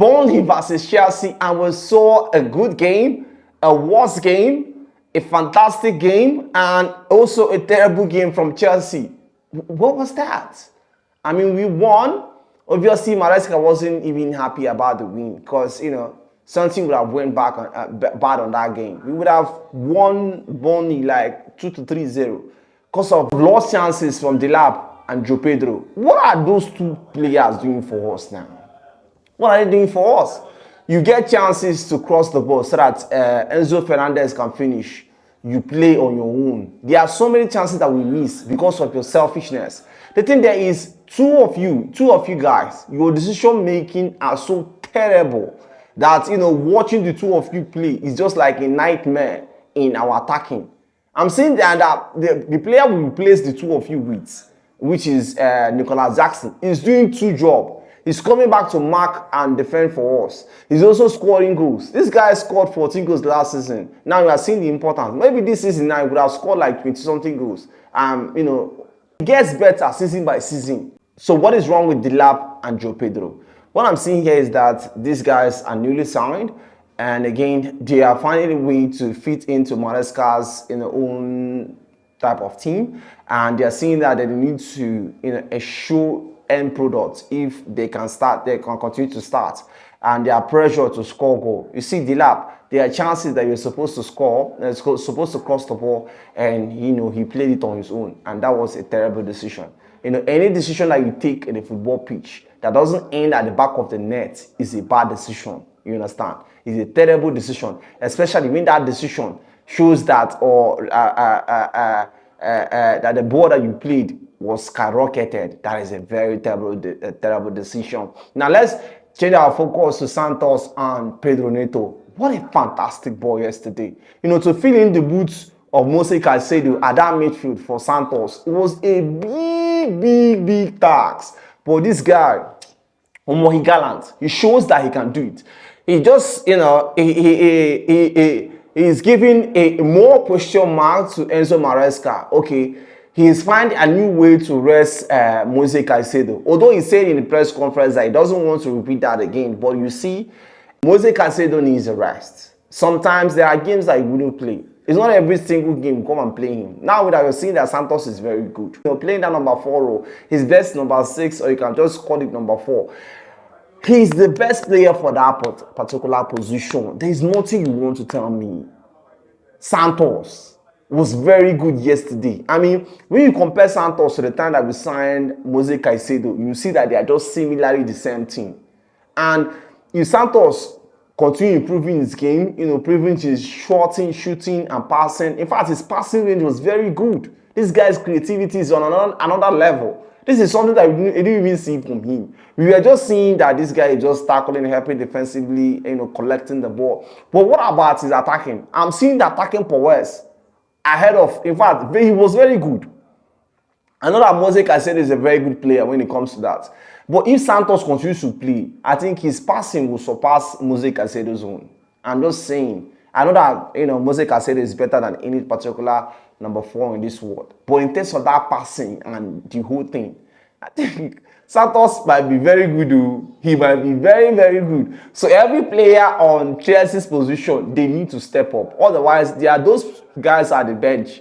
Burnley versus Chelsea, and we saw a good game, a worse game, a fantastic game, and also a terrible game from Chelsea. What was that? I mean, we won. Obviously, Maresca wasn't even happy about the win because, something would have went back on, bad on that game. We would have won Burnley like 2-3-0 because of lost chances from Delap and Joe Pedro. What are those two players doing for us now? What are they doing for us? You get chances to cross the ball so that Enzo Fernandez can finish. You play on your own. There are so many chances that we miss because of your selfishness. The thing there is, two of you guys, your decision making are so terrible that watching the two of you play is just like a nightmare in our attacking. I'm saying that the player we replace the two of you with, which is Nicolas Jackson, is doing two jobs. He's coming back to mark and defend for us. He's also scoring goals. This guy scored 14 goals last season. Now we are seeing the importance. Maybe this season now he would have scored like 20-something goals. It gets better season by season. So what is wrong with Delap and Joe Pedro? What I'm seeing here is that these guys are newly signed. And again, they are finding a way to fit into Maresca's own type of team. And they are seeing that they need to a show end product. If they can start, they can continue to start, and they are pressure to score goal. You see Delap, there are chances that you're supposed to score, supposed to cross the ball, and he played it on his own, and that was a terrible decision. Any decision that you take in a football pitch that doesn't end at the back of the net is a bad decision. You understand? It's a terrible decision, especially when that decision shows that that the ball that you played was skyrocketed. That is a very terrible decision. Now let's change our focus to Santos and Pedro Neto. What a fantastic ball yesterday. To fill in the boots of Mose Caicedo at that midfield for Santos, it was a big task. But this guy, he gallant. He shows that he can do it. He just, he's giving a more question mark to Enzo Maresca. Okay, he's finding a new way to rest Mose Caicedo. Although he said in the press conference that he doesn't want to repeat that again. But you see, Mose Caicedo needs a rest. Sometimes there are games that he wouldn't play. It's not every single game you come and play him. Now that you're seeing that Santos is very good. Playing that number 4 role, his best number 6, or you can just call it number 4. He's the best player for that particular position. There's nothing you want to tell me. Santos was very good yesterday. I mean, when you compare Santos to the time that we signed Mose Caicedo, you see that they are just similarly the same team. And if Santos continue improving his game, improving his shooting and passing. In fact, his passing range was very good. This guy's creativity is on another level. This is something that we didn't even see from him. We were just seeing that this guy is just tackling, helping defensively, collecting the ball. But what about his attacking? I'm seeing the attacking powers ahead of, in fact, he was very good. I know that Mose Caicedo is a very good player when it comes to that. But if Santos continues to play, I think his passing will surpass Mose Caicedo's own. I'm just saying. I know that Mose Caicedo is better than any particular number 4 in this world. But in terms of that passing and the whole thing, I think Santos might be very good. He might be very, very good. So every player on Chelsea's position, they need to step up. Otherwise, there are those guys at the bench.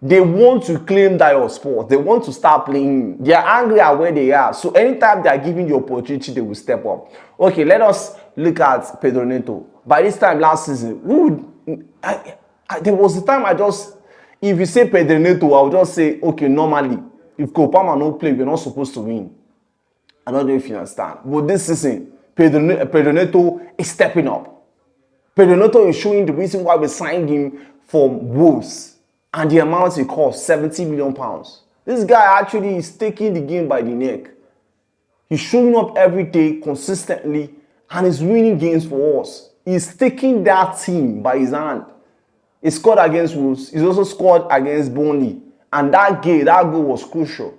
They want to claim that sport. They want to start playing. They are angry at where they are. So anytime they are given the opportunity, they will step up. Okay, let us look at Pedro Neto. By this time last season, there was the time if you say Pedro Neto, I would just say, okay, normally, if Kopama no play, we're not supposed to win. I don't know if you understand. But this season, Pedro Neto is stepping up. Pedro Neto is showing the reason why we signed him from Wolves. And the amount it cost, £70 million. This guy actually is taking the game by the neck. He's showing up every day consistently and is winning games for us. He's taking that team by his hand. He scored against Wolves. He's also scored against Burnley. And that goal was crucial.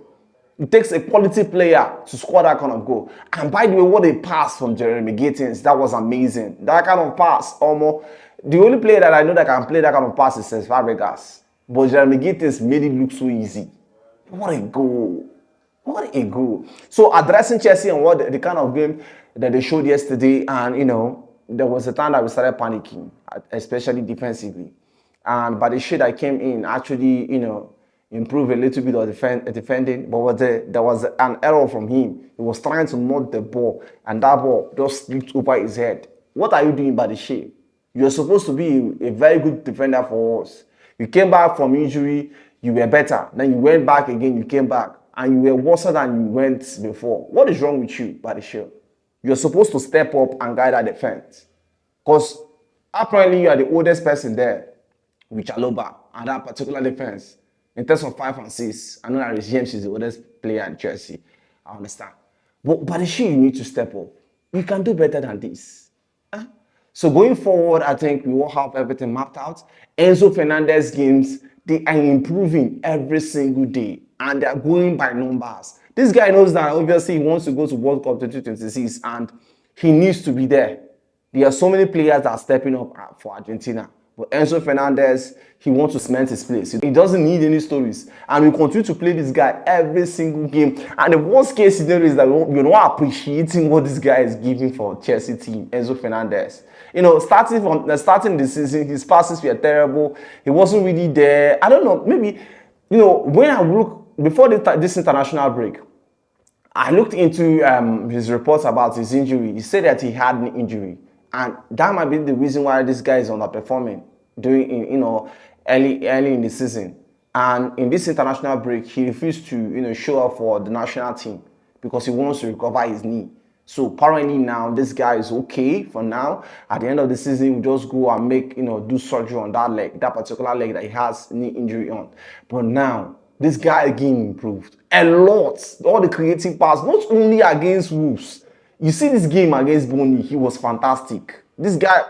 It takes a quality player to score that kind of goal. And by the way, what a pass from Jeremy Gittins. That was amazing. That kind of pass, almost. The only player that I know that can play that kind of pass is Fabregas. But Jeremy Gittins made it look so easy. What a goal. What a goal. So addressing Chelsea and what the kind of game that they showed yesterday, and there was a time that we started panicking, especially defensively. And but the shit that came in actually, improved a little bit of defending, but there was an error from him. He was trying to knock the ball, and that ball just slipped over his head. What are you doing, by the shit? You're supposed to be a very good defender for us. You came back from injury, you were better. Then you went back again, you came back, and you were worse than you went before. What is wrong with you, Badishil? You're supposed to step up and guide that defense. Because apparently you are the oldest person there with Chaloba and that particular defense. In terms of 5 and 6, I know that James is the oldest player in Chelsea. I understand. But Badishil, you need to step up. You can do better than this. So going forward, I think we will have everything mapped out. Enzo Fernandez games, they are improving every single day, and they are going by numbers. This guy knows that obviously he wants to go to World Cup 2026, and he needs to be there. There are so many players that are stepping up for Argentina. But Enzo Fernandez, he wants to cement his place. He doesn't need any stories. And we continue to play this guy every single game. And the worst case scenario is that we're not appreciating what this guy is giving for Chelsea team, Enzo Fernandez. Starting the season, his passes were terrible. He wasn't really there. I don't know, maybe, when I look, before this international break, I looked into his reports about his injury. He said that he had an injury. And that might be the reason why this guy is underperforming early in the season. And in this international break, he refused to show up for the national team because he wants to recover his knee. So apparently now this guy is okay for now. At the end of the season, we just go and do surgery on that leg, that particular leg that he has knee injury on. But now this guy again improved a lot. All the creative pass, not only against Wolves. You see this game against Burnley, he was fantastic. This guy,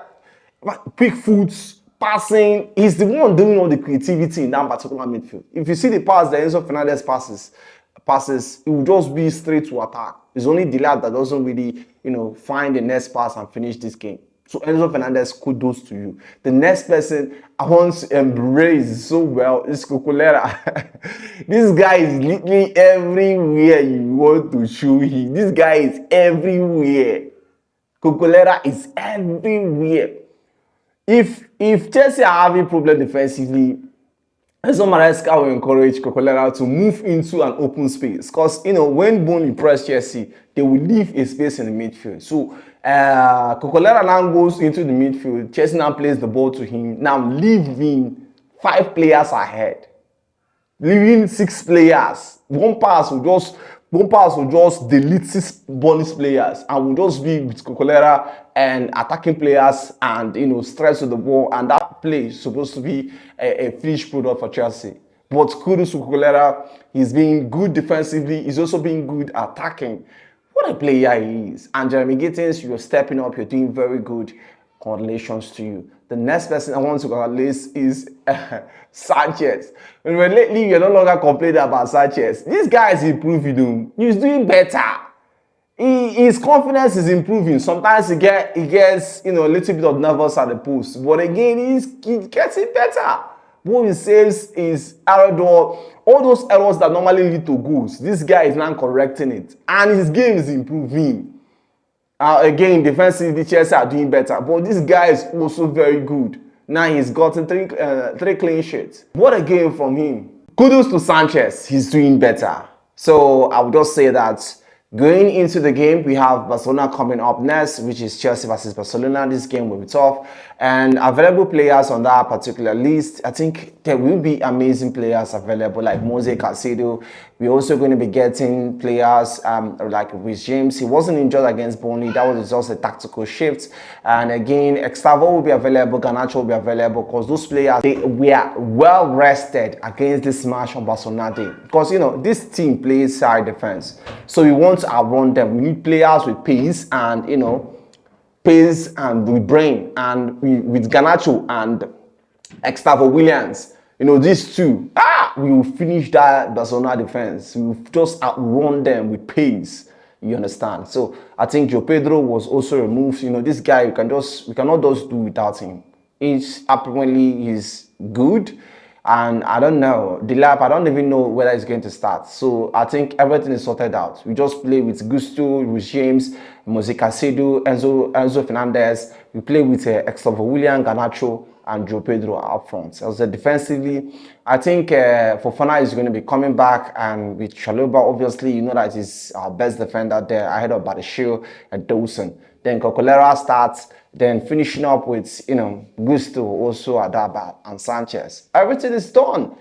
quick foots, passing, he's the one doing all the creativity in that particular midfield. If you see the pass that Enzo Fernandez passes, it will just be straight to attack. It's only Dillard that doesn't really, find the next pass and finish this game. So Enzo Fernandez, kudos to you. The next person I want to embrace so well is Cucurella. This guy is literally everywhere you want to show him. This guy is everywhere. Cucurella is everywhere. If Chelsea are having problem defensively, Enzo Maresca will encourage Cucurella to move into an open space. Because, when Burnley press Chelsea, they will leave a space in the midfield. So, Cucurella now goes into the midfield. Chelsea now plays the ball to him. Now leaving 5 players ahead. Leaving 6 players. One pass will just delete 6 bonus players and will just be with Cucurella and attacking players and stress to the ball, and that play is supposed to be a finished product for Chelsea. But kudos to Cucurella, he's being good defensively, he's also being good attacking. What a player he is. And Jeremy Gittins, you're stepping up, you're doing very good. Congratulations to you. The next person I want to congratulate is Sanchez. Lately, you're no longer complaining about Sanchez. This guy is improving. He's doing better. His confidence is improving. Sometimes he gets a little bit of nervous at the post, but again, he gets it better. What he says is error, all those errors that normally lead to goals. This guy is now correcting it, and his game is improving. Again, defensively, Chelsea are doing better, but this guy is also very good. Now he's gotten 3 clean sheets. What a game from him. Kudos to Sanchez. He's doing better. So I would just say that going into the game, we have Barcelona coming up next, which is Chelsea versus Barcelona. This game will be tough. And available players on that particular list, I think there will be amazing players available like Mose Caicedo. We're also going to be getting players like Reece James. He wasn't injured against Burnley. That was just a tactical shift. And again, Gustavo will be available. Garnacho will be available because those players, they were well rested against this match on Barcelona Day. Because, this team plays side defense. So we want to outrun them. We need players with pace and, pace and with brain, and with Garnacho and Gustavo Williams, these two, we will finish that Barcelona defense. We will just outrun them with pace. You understand? So I think Joe Pedro was also removed. This guy, we cannot just do without him. Apparently he's good. And I don't know, the lap, I don't even know whether it's going to start. So I think everything is sorted out. We just play with Gusto, with James, Mose Caicedo, Enzo Fernandez. We play with Extavo William, Garnacho, and Joe Pedro up front. As defensively, I think Fofana is going to be coming back, and with Chaloba, obviously, you know that he's our best defender there, ahead of Badashil and Dawson. Then Cocolera starts, then finishing up with, Gusto, also Adaba, and Sanchez. Everything is done.